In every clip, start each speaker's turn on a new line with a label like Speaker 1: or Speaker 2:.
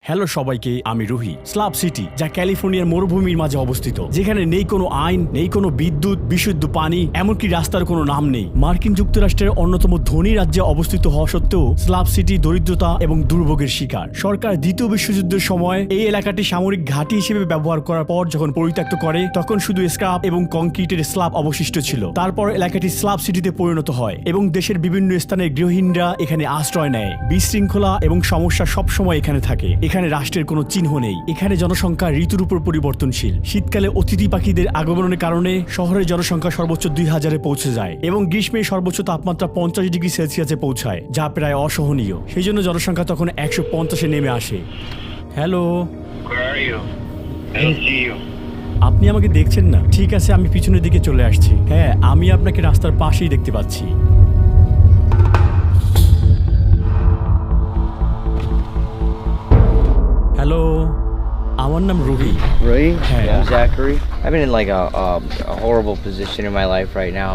Speaker 1: Hello সবাইকে, আমি Ruhi. Slav city, যা ক্যালিফোর্নিয়ার মরুভূমির মাঝে অবস্থিত, যেখানে নেই কোনো আইন, নেই কোনো বিদ্যুৎ, বিশুদ্ধ পানি, এমনকি রাস্তার কোনো নাম নেই। মার্কিন যুক্তরাষ্ট্রের অন্যতম ধনী রাজ্যে অবস্থিত হওয়া সত্ত্বেও স্লাভ সিটি দরিদ্রতা এবং দুর্ভোগের শিকার। সরকার দ্বিতীয় বিশ্বযুদ্ধের সময় এই এলাকাটি সামরিক ঘাঁটি হিসেবে ব্যবহার করার পর যখন পরিত্যক্ত করে, তখন শুধু স্ক্রাপ এবং কংক্রিটের স্ল্যাব অবশিষ্ট ছিল। তারপর এলাকাটি স্লাভ সিটিতে পরিণত হয় এবং দেশের বিভিন্ন স্থানের গৃহহীনরা এখানে আশ্রয় নেয়। বিশৃঙ্খলা এবং সমস্যা সবসময় এখানে থাকে। এখানে রাষ্ট্রের কোনো চিহ্ন নেই। এখানে জনসংখ্যা ঋতুর উপর পরিবর্তনশীল। শীতকালে অতিথি পাখিদের আগমনের কারণে শহরের জনসংখ্যা সর্বোচ্চ 2000-এ পৌঁছে যায় এবং গ্রীষ্মে সর্বোচ্চ তাপমাত্রা 50 ডিগ্রি সেলসিয়াসে পৌঁছায়, যা প্রায় অসহনীয়। সেই জন্য জনসংখ্যা তখন 150-এ নেমে আসে। হ্যালো, আপনি আমাকে দেখছেন না? ঠিক আছে, আমি পিছনের দিকে চলে আসছি। হ্যাঁ, আমি আপনাকে রাস্তার পাশেই দেখতে পাচ্ছি। হ্যালো, আমার নাম Ruhi.
Speaker 2: Really?
Speaker 1: Hey.
Speaker 2: I'm Zachary. I've been in like a horrible position in my life right now.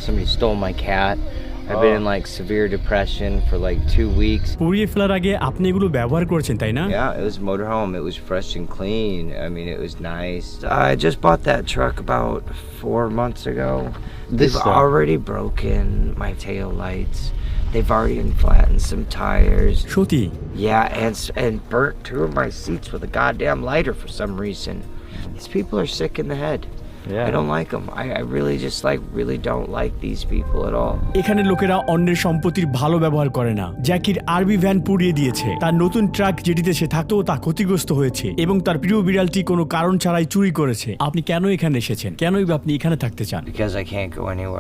Speaker 2: Somebody stole my cat. I've been in like severe depression for like 2 weeks.
Speaker 1: পুড়িয়ে ফেলার আগে আপনি এগুলো ব্যবহার করেছেন, তাই না?
Speaker 2: Yeah, it was a motorhome. It was fresh and clean. I mean, it was nice. I just bought that truck about 4 months ago. They've already broken my tail lights. They've already flattened some tires.
Speaker 1: সত্যি?
Speaker 2: Yeah, and burnt 2 of my seats with a goddamn lighter for some reason. These people are sick in the head.
Speaker 1: Yeah.
Speaker 2: I don't like them. I really just really don't like these people at all.
Speaker 1: এখানে লোকেরা অন্যের সম্পত্তির ভালো ব্যবহার করে না। জ্যাকির আরবি van পুড়িয়ে দিয়েছে। তার নতুন ট্রাক যেটিতে সে থাকতো তা ক্ষতিগ্রস্ত হয়েছে এবং তার প্রিয় বিড়ালটি কোনো কারণ ছাড়াই চুরি করেছে। আপনি কেন এখানে এসেছেন? কেনই বা আপনি এখানে থাকতে চান?
Speaker 2: Because I can't go anywhere.